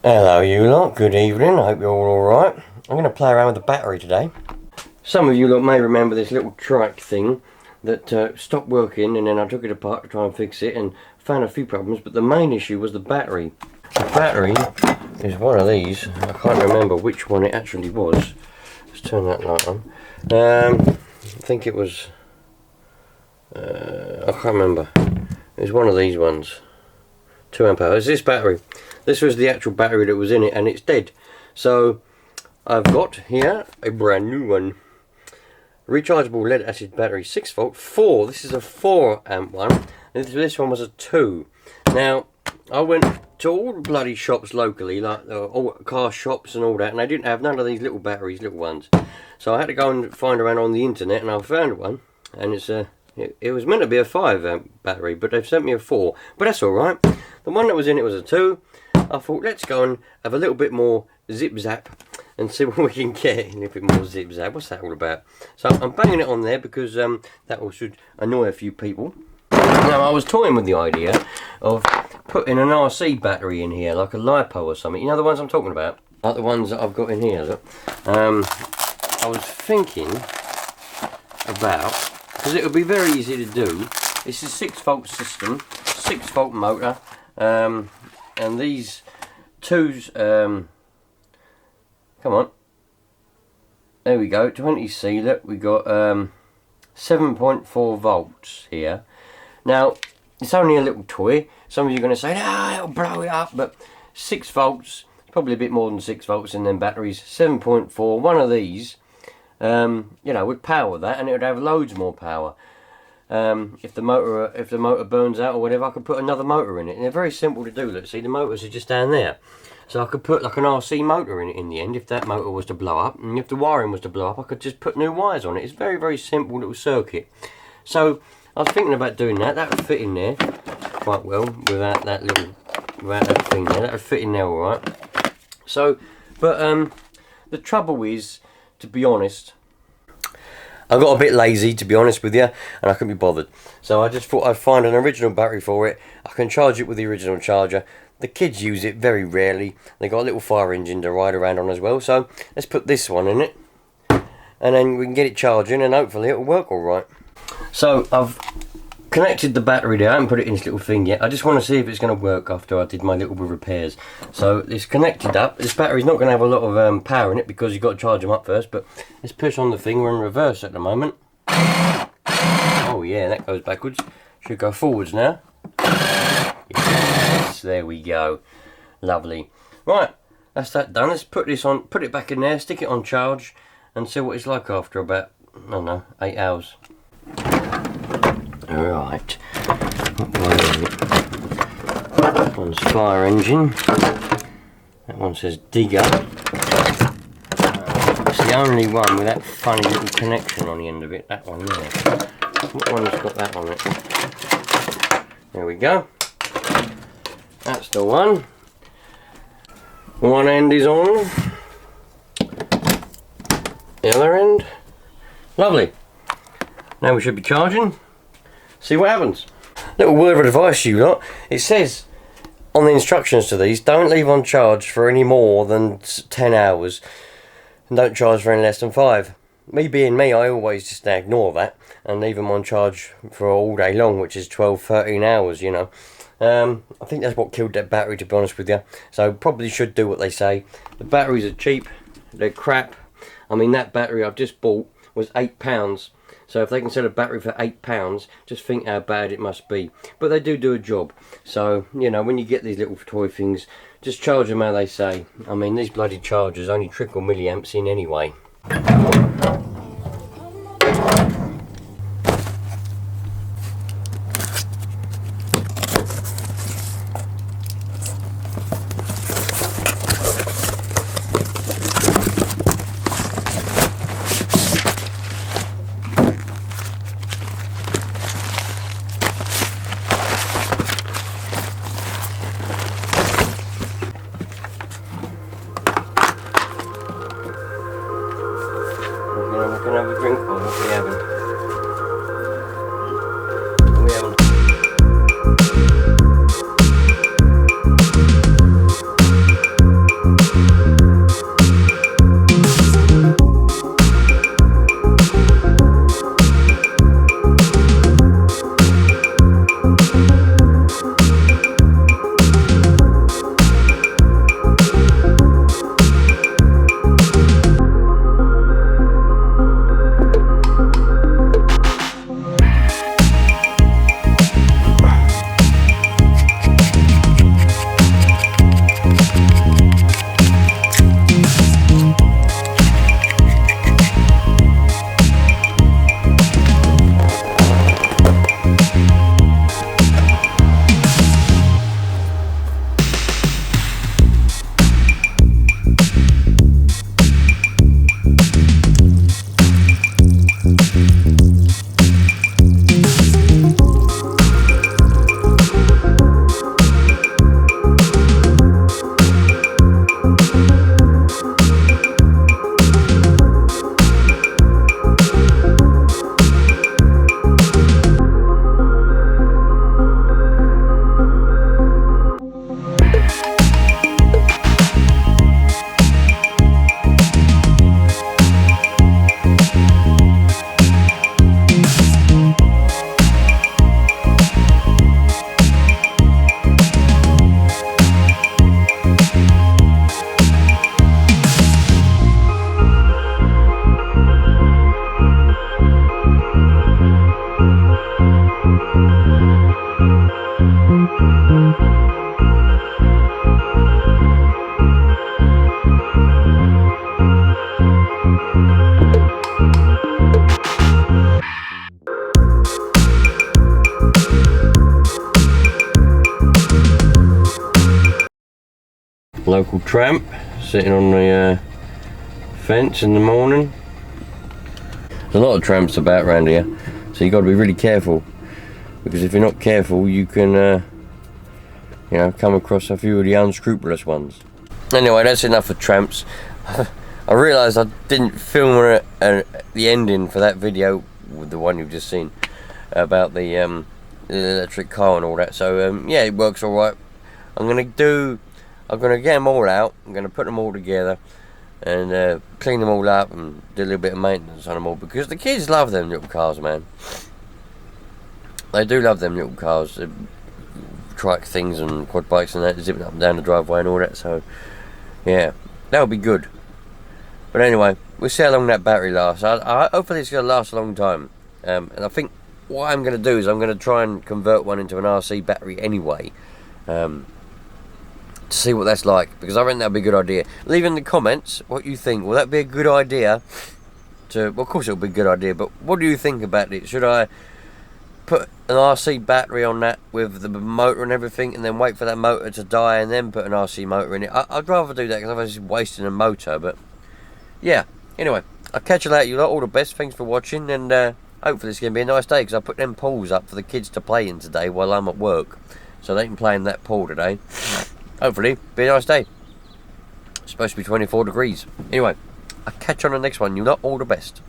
Hello you lot, good evening, I hope you're all alright. I'm going to play around with the battery today. Some of you lot may remember this little Trike thing that stopped working, and then I took it apart to try and fix it and found a few problems, but the main issue was the battery. The battery is one of these. I can't remember which one it actually was. Let's turn that light on. I think it was, I can't remember. It was one of these ones. 2 amp hours. This battery. This was the actual battery that was in it, and it's dead. So I've got here a brand new one. Rechargeable lead acid battery, 6 volt, 4. This is a 4 amp one. And this one was a 2. Now I went to all the bloody shops locally, like all car shops and all that, and they didn't have none of these little batteries, little ones. So I had to go and find around on the internet, and I found one, and it's it was meant to be a 5 amp battery, but they've sent me a 4. But that's all right. The one that was in it was a 2. I thought, let's go and have a little bit more zip zap and see what we can get. A little bit more zip zap. What's that all about? So I'm banging it on there because that should annoy a few people. Now I was toying with the idea of putting an RC battery in here, like a LiPo or something. You know the ones I'm talking about? Like the ones that I've got in here, look. I was thinking about, because it would be very easy to do. It's a 6 volt system, 6 volt motor, and these twos, come on, there we go, 20C, look, we got 7.4 volts here. Now it's only a little toy. Some of you are going to say, ah, it'll blow it up, but 6 volts, probably a bit more than 6 volts in them batteries. 7.4, one of these, you know, would power that, and it would have loads more power. If the motor burns out or whatever, I could put another motor in it, and they're very simple to do. Look, see, the motors are just down there, so I could put like an RC motor in it in the end if that motor was to blow up, and if the wiring was to blow up, I could just put new wires on it. It's a very, very simple little circuit. So I was thinking about doing that. That would fit in there quite well without that thing there. That would fit in there all right. So, but the trouble is, to be honest, I got a bit lazy, to be honest with you, and I couldn't be bothered. So I just thought I'd find an original battery for it. I can charge it with the original charger. The kids use it very rarely. They got a little fire engine to ride around on as well. So let's put this one in it, and then we can get it charging, and hopefully it'll work all right. So I've connected the battery there. I haven't put it in this little thing yet. I just want to see if it's going to work after I did my little repairs. So it's connected up. This battery's not going to have a lot of power in it because you've got to charge them up first, but let's push on the thing. We're in reverse at the moment. Oh yeah, that goes backwards. Should go forwards now. Yes, there we go. Lovely. Right, that's that done. Let's put this on, put it back in there, stick it on charge, and see what it's like after about, I don't know, 8 hours. Right, that one's fire engine, that one says digger. It's the only one with that funny little connection on the end of it, that one there. What one's got that on it? There we go, that's the one. One end is on, the other end, lovely. Now we should be charging. See what happens. Little word of advice, you lot. It says on the instructions to these, don't leave on charge for any more than 10 hours, and don't charge for any less than 5. Me being me, I always just ignore that and leave them on charge for all day long, which is 12-13 hours, you know. I think that's what killed that battery, to be honest with you. So probably should do what they say. The batteries are cheap, they're crap. I mean, that battery I've just bought was £8. So if they can sell a battery for £8, just think how bad it must be. But they do a job. So, you know, when you get these little toy things, just charge them how they say. I mean, these bloody chargers only trickle milliamps in anyway. local tramp sitting on the fence in the morning. There's a lot of tramps about around here, so you got to be really careful, because if you're not careful you can you know, come across a few of the unscrupulous ones. Anyway, that's enough of tramps. I realised I didn't film the ending for that video, the one you've just seen, about the electric car and all that. So yeah, it works all right. I'm gonna get them all out. I'm gonna put them all together and clean them all up and do a little bit of maintenance on them all, because the kids love them little cars, man. They do love them little cars, trike things and quad bikes and that, zipping up and down the driveway and all that. So yeah, that'll be good. But anyway, we'll see how long that battery lasts. Hopefully it's going to last a long time. And I think what I'm going to do is I'm going to try and convert one into an RC battery anyway. To see what that's like, because I reckon that'd be a good idea. Leave in the comments what you think. Will that be a good idea? Well, of course it'll be a good idea, but what do you think about it? Should I put an RC battery on that with the motor and everything, and then wait for that motor to die and then put an RC motor in it? I'd rather do that, because otherwise it's wasting a motor. But yeah, anyway, I'll catch you later. You lot, all the best. Thanks for watching, and hopefully it's going to be a nice day, because I put them pools up for the kids to play in today while I'm at work, so they can play in that pool today. Hopefully be a nice day. It's supposed to be 24 degrees. Anyway, I'll catch you on the next one. You lot, all the best.